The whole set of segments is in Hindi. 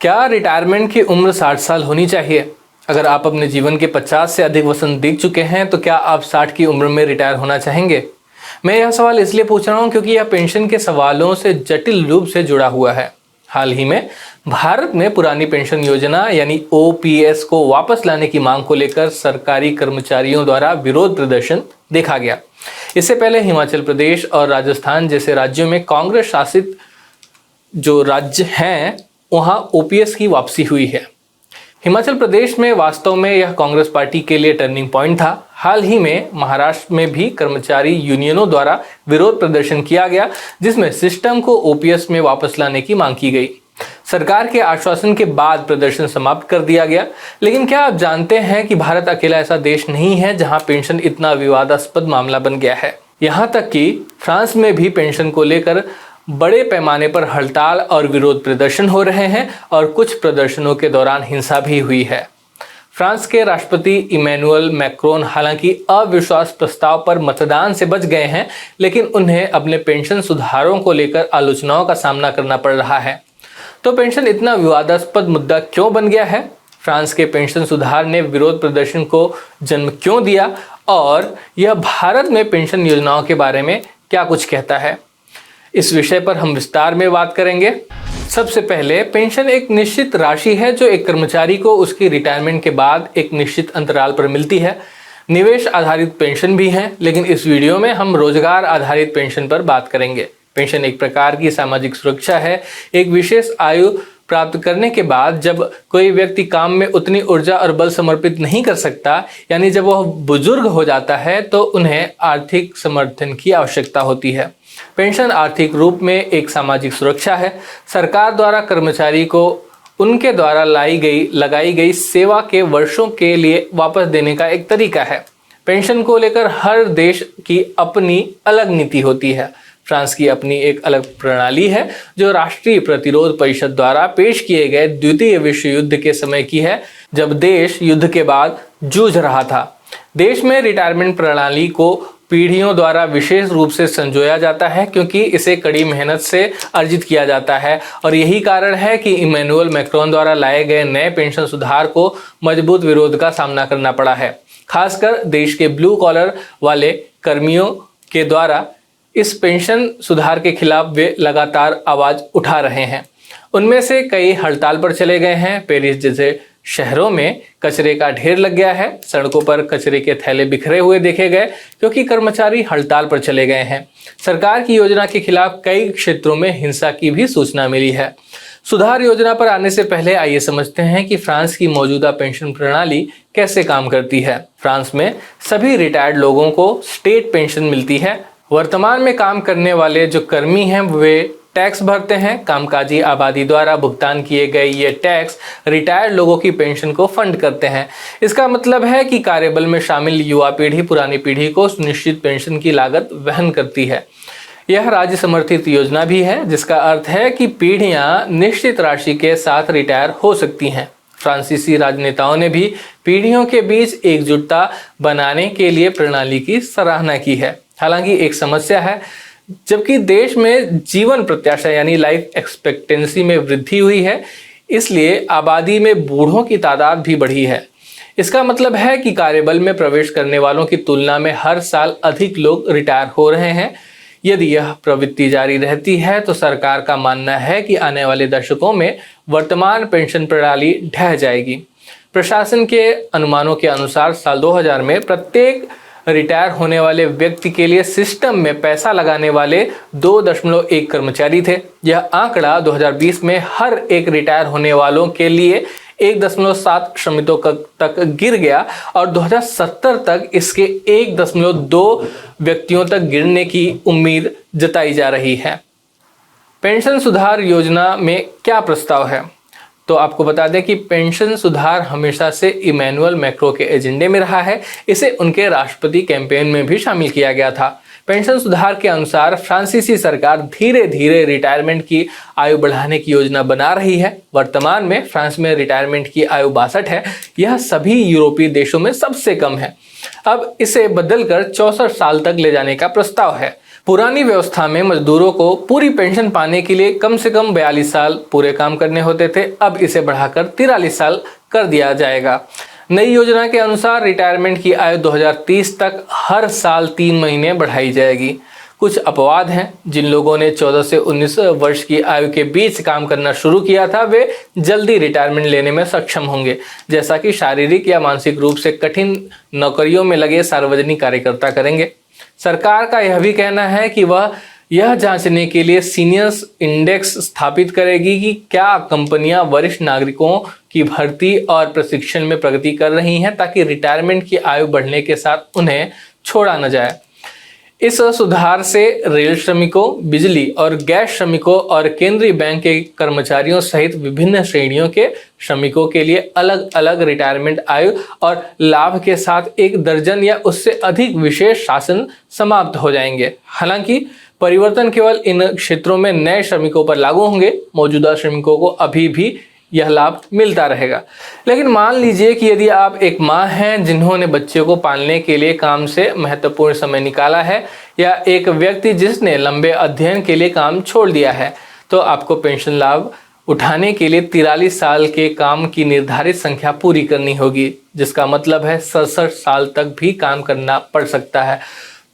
क्या रिटायरमेंट की उम्र 60 साल होनी चाहिए? अगर आप अपने जीवन के 50 से अधिक वसंत देख चुके हैं तो क्या आप 60 की उम्र में रिटायर होना चाहेंगे? मैं यह सवाल इसलिए पूछ रहा हूं क्योंकि यह पेंशन के सवालों से जटिल रूप से जुड़ा हुआ है। हाल ही में भारत में पुरानी पेंशन योजना यानी ओपीएस को वापस लाने की मांग को लेकर सरकारी कर्मचारियों द्वारा विरोध प्रदर्शन देखा गया। इससे पहले हिमाचल प्रदेश और राजस्थान जैसे राज्यों में कांग्रेस शासित जो राज्य हैं वहां ओपीएस की वापसी हुई है। हिमाचल प्रदेश में वास्तव में यह कांग्रेस पार्टी के लिए टर्निंग पॉइंट था। हाल ही में महाराष्ट्र में भी कर्मचारी यूनियनों द्वारा विरोध प्रदर्शन किया गया, जिसमें सिस्टम को ओपीएस में वापस लाने की मांग की गई। सरकार के आश्वासन के बाद प्रदर्शन समाप्त कर दिया गया। लेकिन क्या आप जानते हैं कि भारत अकेला ऐसा देश नहीं है जहां पेंशन इतना विवादास्पद मामला बन गया है। यहां तक कि फ्रांस में भी पेंशन को लेकर बड़े पैमाने पर हड़ताल और विरोध प्रदर्शन हो रहे हैं और कुछ प्रदर्शनों के दौरान हिंसा भी हुई है। फ्रांस के राष्ट्रपति इमैनुअल मैक्रोन हालांकि अविश्वास प्रस्ताव पर मतदान से बच गए हैं, लेकिन उन्हें अपने पेंशन सुधारों को लेकर आलोचनाओं का सामना करना पड़ रहा है। तो पेंशन इतना विवादास्पद मुद्दा क्यों बन गया है? फ्रांस के पेंशन सुधार ने विरोध प्रदर्शन को जन्म क्यों दिया और यह भारत में पेंशन योजनाओं के बारे में क्या कुछ कहता है? इस विषय पर हम विस्तार में बात करेंगे। सबसे पहले, पेंशन एक निश्चित राशि है जो एक कर्मचारी को उसकी रिटायरमेंट के बाद एक निश्चित अंतराल पर मिलती है। निवेश आधारित पेंशन भी है, लेकिन इस वीडियो में हम रोजगार आधारित पेंशन पर बात करेंगे। पेंशन एक प्रकार की सामाजिक सुरक्षा है। एक विशेष आयु प्राप्त करने के बाद जब कोई व्यक्ति काम में उतनी ऊर्जा और बल समर्पित नहीं कर सकता, यानी जब वह बुजुर्ग हो जाता है, तो उन्हें आर्थिक समर्थन की आवश्यकता होती है। पेंशन आर्थिक रूप में एक सामाजिक सुरक्षा है। सरकार द्वारा कर्मचारी को उनके द्वारा लगाई गई सेवा के वर्षों के लिए वापस देने का एक तरीका है। पेंशन को लेकर हर देश की अपनी अलग नीति होती है। फ्रांस की अपनी एक अलग प्रणाली है जो राष्ट्रीय प्रतिरोध परिषद द्वारा पेश किए गए द्वितीय विश्व युद्ध के समय की है, जब देश युद्ध के बाद जूझ रहा था। देश में रिटायरमेंट प्रणाली को पीढ़ियों द्वारा विशेष रूप से संजोया जाता है क्योंकि इसे कड़ी मेहनत से अर्जित किया जाता है, और यही कारण है कि इमैनुअल मैक्रोन द्वारा लाए गए नए पेंशन सुधार को मजबूत विरोध का सामना करना पड़ा है। खासकर देश के ब्लू कॉलर वाले कर्मियों के द्वारा इस पेंशन सुधार के खिलाफ वे लगातार आवाज उठा रहे हैं। उनमें से कई हड़ताल पर चले गए हैं। पेरिस जैसे शहरों में कचरे का ढेर लग गया है। सड़कों पर कचरे के थैले बिखरे हुए देखे गए क्योंकि कर्मचारी हड़ताल पर चले गए हैं। सरकार की योजना के खिलाफ कई क्षेत्रों में हिंसा की भी सूचना मिली है। सुधार योजना पर आने से पहले आइए समझते हैं कि फ्रांस की मौजूदा पेंशन प्रणाली कैसे काम करती है। फ्रांस में सभी रिटायर्ड लोगों को स्टेट पेंशन मिलती है। वर्तमान में काम करने वाले जो कर्मी हैं वे टैक्स भरते हैं। कामकाजी आबादी द्वारा भुगतान किए गए ये टैक्स रिटायर्ड लोगों की पेंशन को फंड करते हैं। इसका मतलब है कि कार्यबल में शामिल युवा पीढ़ी पुरानी पीढ़ी को सुनिश्चित पेंशन की लागत वहन करती है। यह राज्य समर्थित योजना भी है, जिसका अर्थ है कि पीढ़ियां निश्चित राशि के साथ रिटायर हो सकती हैं। फ्रांसीसी राजनेताओं ने भी पीढ़ियों के बीच एकजुटता बनाने के लिए प्रणाली की सराहना की है। हालांकि एक समस्या है, जबकि देश में जीवन प्रत्याशा यानी लाइफ एक्सपेक्टेंसी में वृद्धि हुई है, इसलिए आबादी में बूढ़ों की तादाद भी बढ़ी है। इसका मतलब है कि कार्यबल में प्रवेश करने वालों की तुलना में हर साल अधिक लोग रिटायर हो रहे हैं। यदि यह प्रवृत्ति जारी रहती है तो सरकार का मानना है कि आने वाले दशकों में वर्तमान पेंशन प्रणाली ढह जाएगी। प्रशासन के अनुमानों के अनुसार साल 2000 में प्रत्येक रिटायर होने वाले व्यक्ति के लिए सिस्टम में पैसा लगाने वाले 2.1 कर्मचारी थे। यह आंकड़ा 2020 में हर एक रिटायर होने वालों के लिए 1.7 श्रमिकों तक गिर गया और 2070 तक इसके 1.2 व्यक्तियों तक गिरने की उम्मीद जताई जा रही है। पेंशन सुधार योजना में क्या प्रस्ताव है? तो आपको बता दें कि पेंशन सुधार हमेशा से इमैनुअल मैक्रों के एजेंडे में रहा है। इसे उनके राष्ट्रपति कैंपेन में भी शामिल किया गया था। पेंशन सुधार के अनुसार फ्रांसीसी सरकार धीरे धीरे रिटायरमेंट की आयु बढ़ाने की योजना बना रही है। वर्तमान में फ्रांस में रिटायरमेंट की आयु 62 है। यह सभी यूरोपीय देशों में सबसे कम है। अब इसे बदलकर 64 साल तक ले जाने का प्रस्ताव है। पुरानी व्यवस्था में मजदूरों को पूरी पेंशन पाने के लिए कम से कम 42 साल पूरे काम करने होते थे। अब इसे बढ़ाकर 43 साल कर दिया जाएगा। नई योजना के अनुसार रिटायरमेंट की आयु 2030 तक हर साल 3 महीने बढ़ाई जाएगी। कुछ अपवाद हैं। जिन लोगों ने 14 से 19 वर्ष की आयु के बीच काम करना शुरू किया था वे जल्दी रिटायरमेंट लेने में सक्षम होंगे, जैसा कि शारीरिक या मानसिक रूप से कठिन नौकरियों में लगे सार्वजनिक कार्यकर्ता करेंगे। सरकार का यह भी कहना है कि वह यह जांचने के लिए सीनियर्स इंडेक्स स्थापित करेगी कि क्या कंपनियां वरिष्ठ नागरिकों की भर्ती और प्रशिक्षण में प्रगति कर रही हैं, ताकि रिटायरमेंट की आयु बढ़ने के साथ उन्हें छोड़ा न जाए। इस सुधार से रेल श्रमिकों, बिजली और गैस श्रमिकों और केंद्रीय बैंक के कर्मचारियों सहित विभिन्न श्रेणियों के श्रमिकों के लिए अलग अलग रिटायरमेंट आयु और लाभ के साथ 1 दर्जन या उससे अधिक विशेष शासन समाप्त हो जाएंगे। हालांकि परिवर्तन केवल इन क्षेत्रों में नए श्रमिकों पर लागू होंगे। मौजूदा श्रमिकों को अभी भी यह लाभ मिलता रहेगा। लेकिन मान लीजिए कि यदि आप एक माँ हैं जिन्होंने बच्चे को पालने के लिए काम से महत्वपूर्ण समय निकाला है, या एक व्यक्ति जिसने लंबे अध्ययन के लिए काम छोड़ दिया है, तो आपको पेंशन लाभ उठाने के लिए 43 साल के काम की निर्धारित संख्या पूरी करनी होगी, जिसका मतलब है 67 साल तक भी काम करना पड़ सकता है।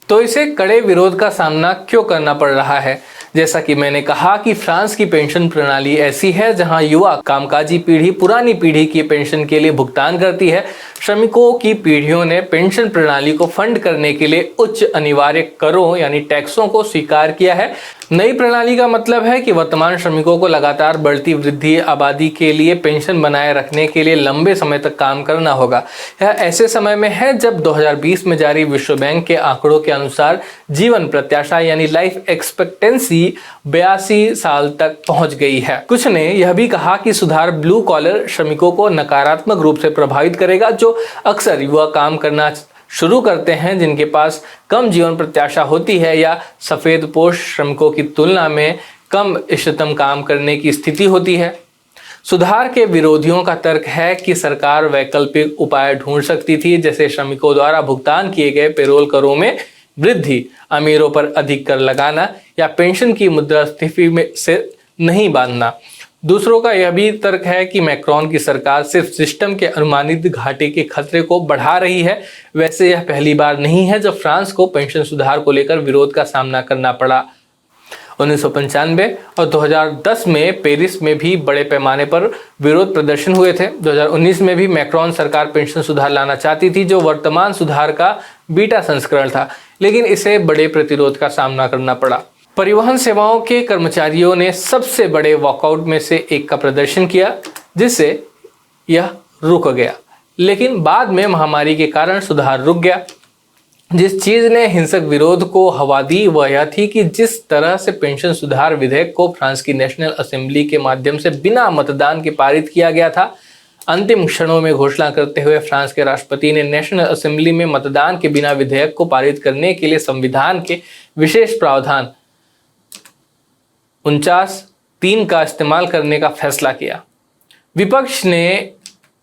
तो इसे कड़े विरोध का सामना क्यों करना पड़ रहा है? जैसा कि मैंने कहा कि फ्रांस की पेंशन प्रणाली ऐसी है जहां युवा कामकाजी पीढ़ी पुरानी पीढ़ी की पेंशन के लिए भुगतान करती है। श्रमिकों की पीढ़ियों ने पेंशन प्रणाली को फंड करने के लिए उच्च अनिवार्य करों यानी टैक्सों को स्वीकार किया है। नई प्रणाली का मतलब है कि वर्तमान श्रमिकों को लगातार बढ़ती वृद्धि आबादी के लिए पेंशन बनाए रखने के लिए लंबे समय तक काम करना होगा। यह ऐसे समय में है जब 2020 में जारी विश्व बैंक के आंकड़ों के अनुसार जीवन प्रत्याशा यानी लाइफ एक्सपेक्टेंसी 82 साल तक पहुंच गई है। कुछ ने यह भी कहा कि सुधार ब्लू कॉलर श्रमिकों को नकारात्मक रूप से प्रभावित करेगा, जो अक्सर युवा काम करना शुरू करते हैं जिनके पास कम जीवन प्रत्याशा होती है या सफेद पोश श्रमिकों की तुलना में कम इष्टतम काम करने की स्थिति होती है। सुधार के विरोधियों का तर्क है कि सरकार वैकल्पिक उपाय ढूंढ सकती थी, जैसे श्रमिकों द्वारा भुगतान किए गए पेरोल करों में वृद्धि, अमीरों पर अधिक कर लगाना या पेंशन की मुद्रास्फीति में से नहीं बांधना। दूसरों का यह भी तर्क है कि मैक्रोन की सरकार सिर्फ सिस्टम के अनुमानित घाटे के खतरे को बढ़ा रही है। वैसे यह पहली बार नहीं है जब फ्रांस को पेंशन सुधार को लेकर विरोध का सामना करना पड़ा। 1995 और 2010 में पेरिस में भी बड़े पैमाने पर विरोध प्रदर्शन हुए थे। 2019 में भी मैक्रोन सरकार पेंशन सुधार लाना चाहती थी, जो वर्तमान सुधार का बीटा संस्करण था, लेकिन इसे बड़े प्रतिरोध का सामना करना पड़ा। परिवहन सेवाओं के कर्मचारियों ने सबसे बड़े वॉकआउट में से एक का प्रदर्शन किया, जिससे यह रुक गया। लेकिन बाद में महामारी के कारण सुधार रुक गया। जिस चीज ने हिंसक विरोध को हवा दी वह यह थी कि जिस तरह से पेंशन सुधार विधेयक को फ्रांस की नेशनल असेंबली के माध्यम से बिना मतदान के पारित किया गया था। अंतिम क्षणों में घोषणा करते हुए फ्रांस के राष्ट्रपति ने नेशनल असेंबली में मतदान के बिना विधेयक को पारित करने के लिए संविधान के विशेष प्रावधान 49(3) का इस्तेमाल करने का फैसला किया। विपक्ष ने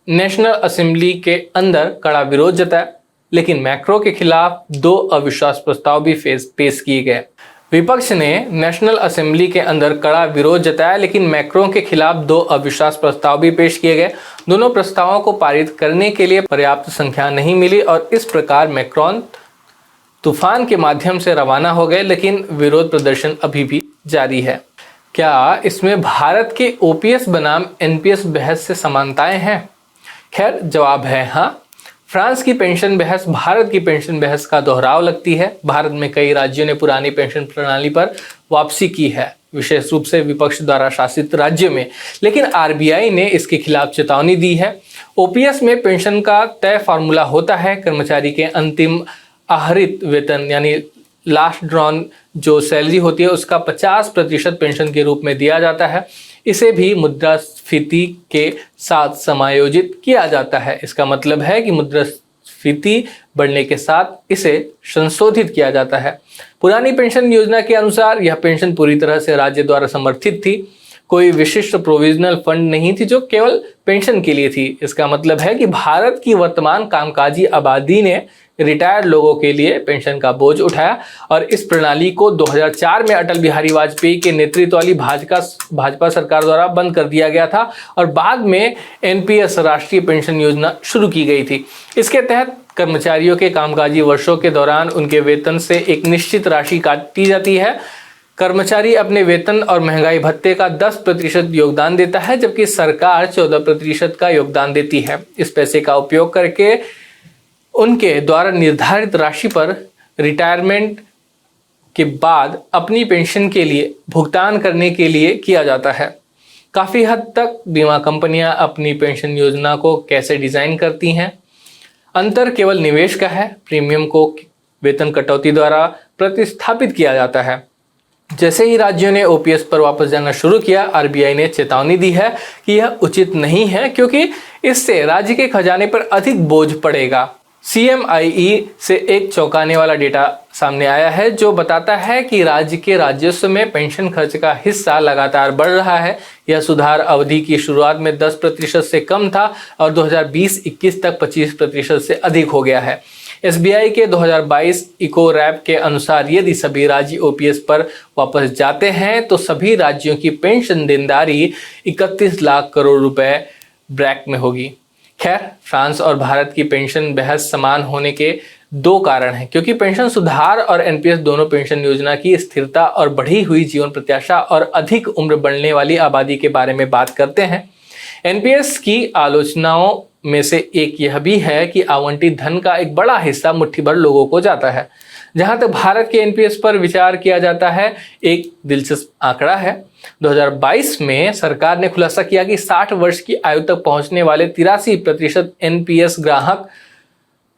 नेशनल असेंबली के अंदर कड़ा विरोध जताया, लेकिन मैक्रो के खिलाफ 2 अविश्वास प्रस्ताव भी पेश किए गए। विपक्ष ने नेशनल असेंबली के अंदर कड़ा विरोध जताया, लेकिन मैक्रो के खिलाफ 2 अविश्वास प्रस्ताव भी पेश किए गए। दोनों प्रस्तावों को पारित करने के लिए पर्याप्त संख्या नहीं मिली और इस प्रकार मैक्रोन तूफान के माध्यम से रवाना हो गए, लेकिन विरोध प्रदर्शन अभी भी जारी है। क्या इसमें भारत के ओपीएस बनाम एनपीएस बहस से समानताएं हैं? खैर, जवाब है हाँ। फ्रांस की पेंशन बहस भारत की पेंशन बहस का दोहराव लगती है। भारत में कई राज्यों ने पुरानी पेंशन प्रणाली पर वापसी की है, विशेष रूप से विपक्ष द्वारा शासित राज्यों में, लेकिन आरबीआई ने इसके खिलाफ चेतावनी दी है। ओपीएस में पेंशन का तय फार्मूला होता है। कर्मचारी के अंतिम आहरित वेतन यानी लास्ट ड्रॉन जो सैलरी होती है उसका 50% पेंशन के रूप में दिया जाता है। इसे भी मुद्रास्फीति के साथ समायोजित किया जाता है। इसका मतलब है कि मुद्रास्फीति बढ़ने के साथ इसे संशोधित किया जाता है। पुरानी पेंशन योजना के अनुसार यह पेंशन पूरी तरह से राज्य द्वारा समर्थित थी। कोई विशिष्ट प्रोविजनल फंड नहीं थी जो केवल पेंशन के लिए थी। इसका मतलब है कि भारत की वर्तमान कामकाजी आबादी ने रिटायर्ड लोगों के लिए पेंशन का बोझ उठाया और इस प्रणाली को 2004 में अटल बिहारी वाजपेयी के नेतृत्व वाली भाजपा सरकार द्वारा बंद कर दिया गया था और बाद में एनपीएस राष्ट्रीय पेंशन योजना शुरू की गई थी। इसके तहत कर्मचारियों के कामकाजी वर्षों के दौरान उनके वेतन से एक निश्चित राशि काटी जाती है। कर्मचारी अपने वेतन और महंगाई भत्ते का 10% योगदान देता है, जबकि सरकार 14% का योगदान देती है। इस पैसे का उपयोग करके उनके द्वारा निर्धारित राशि पर रिटायरमेंट के बाद अपनी पेंशन के लिए भुगतान करने के लिए किया जाता है। काफ़ी हद तक बीमा कंपनियां अपनी पेंशन योजना को कैसे डिज़ाइन करती हैं, अंतर केवल निवेश का है। प्रीमियम को वेतन कटौती द्वारा प्रतिस्थापित किया जाता है। जैसे ही राज्यों ने ओपीएस पर वापस जाना शुरू किया, आरबीआई ने चेतावनी दी है कि यह उचित नहीं है क्योंकि इससे राज्य के खजाने पर अधिक बोझ पड़ेगा। सीएमआईई से एक चौंकाने वाला डेटा सामने आया है जो बताता है कि राज्य के राजस्व में पेंशन खर्च का हिस्सा लगातार बढ़ रहा है। यह सुधार अवधि की शुरुआत में 10% से कम था और 2020-21 तक 25% से अधिक हो गया है। एसबीआई के 2022 इको रैप के अनुसार यदि सभी राज्य ओपीएस पर वापस जाते हैं तो सभी राज्यों की पेंशन देनदारी 31 लाख करोड़ रुपए ब्रैक में होगी। खैर, फ्रांस और भारत की पेंशन बहस समान होने के दो कारण हैं, क्योंकि पेंशन सुधार और एनपीएस दोनों पेंशन योजना की स्थिरता और बढ़ी हुई जीवन प्रत्याशा और अधिक उम्र बढ़ने वाली आबादी के बारे में बात करते हैं। एनपीएस की आलोचनाओं में से एक यह भी है कि आवंटित धन का एक बड़ा हिस्सा मुट्ठी भर लोगों को जाता है। जहां तक भारत के एनपीएस पर विचार किया जाता है, एक दिलचस्प आंकड़ा है। 2022 में सरकार ने खुलासा किया कि 60 वर्ष की आयु तक पहुंचने वाले 83% एनपीएस ग्राहक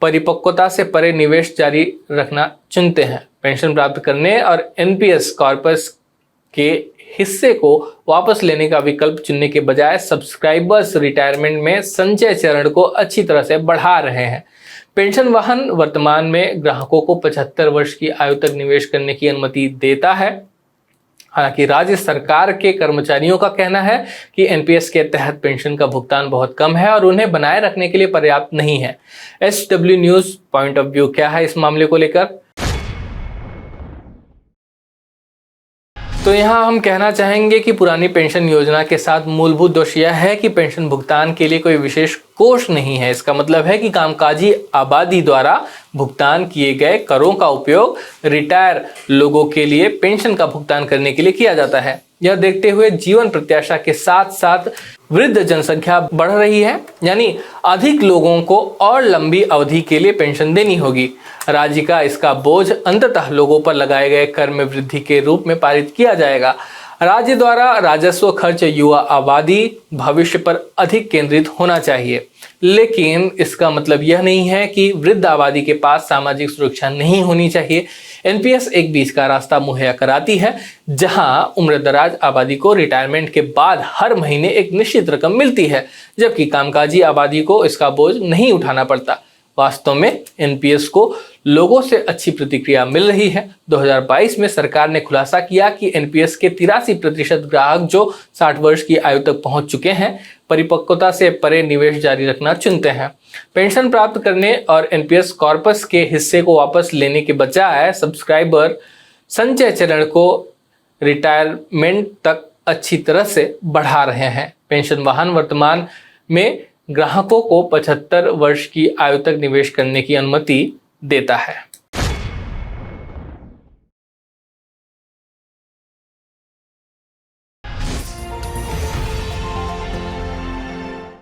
परिपक्वता से परे निवेश जारी रखना चुनते हैं। पेंशन प्राप्त करने और एनपीएस कॉर्पस के हिस्से को वापस लेने का विकल्प चुनने के बजाय सब्सक्राइबर्स रिटायरमेंट में संचय चरण को अच्छी तरह से बढ़ा रहे हैं। पेंशन वाहन वर्तमान में ग्राहकों को 75 वर्ष की आयु तक निवेश करने की अनुमति देता है। हालांकि राज्य सरकार के कर्मचारियों का कहना है कि एनपीएस के तहत पेंशन का भुगतान बहुत कम है और उन्हें बनाए रखने के लिए पर्याप्त नहीं है। HW news point of view क्या है इस मामले को लेकर? तो यहाँ हम कहना चाहेंगे कि पुरानी पेंशन योजना के साथ मूलभूत दोष यह है कि पेंशन भुगतान के लिए कोई विशेष कोष नहीं है। इसका मतलब है कि कामकाजी आबादी द्वारा भुगतान किए गए करों का उपयोग रिटायर लोगों के लिए पेंशन का भुगतान करने के लिए किया जाता है। यह देखते हुए जीवन प्रत्याशा के साथ साथ वृद्ध जनसंख्या बढ़ रही है, यानी अधिक लोगों को और लंबी अवधि के लिए पेंशन देनी होगी। राज्य का इसका बोझ अंततः लोगों पर लगाए गए कर में वृद्धि के रूप में पारित किया जाएगा। राज्य द्वारा राजस्व खर्च युवा आबादी भविष्य पर अधिक केंद्रित होना चाहिए, लेकिन इसका मतलब यह नहीं है कि वृद्ध आबादी के पास सामाजिक सुरक्षा नहीं होनी चाहिए। एनपीएस एक बीच का रास्ता मुहैया कराती है, जहां उम्रदराज आबादी को रिटायरमेंट के बाद हर महीने एक निश्चित रकम मिलती है, जबकि कामकाजी आबादी को इसका बोझ नहीं उठाना पड़ता। वास्तव में एनपीएस को लोगों से अच्छी प्रतिक्रिया मिल रही है। 2022 में सरकार ने खुलासा किया कि एनपीएस के 83% ग्राहक जो 60 वर्ष की आयु तक पहुंच चुके हैं, परिपक्वता से परे निवेश जारी रखना चुनते हैं। पेंशन प्राप्त करने और एनपीएस कॉर्पस के हिस्से को वापस लेने के बजाय सब्सक्राइबर संचय चरण को रिटायरमेंट तक अच्छी तरह से बढ़ा रहे हैं। पेंशन वाहन वर्तमान में ग्राहकों को 75 वर्ष की आयु तक निवेश करने की अनुमति देता है।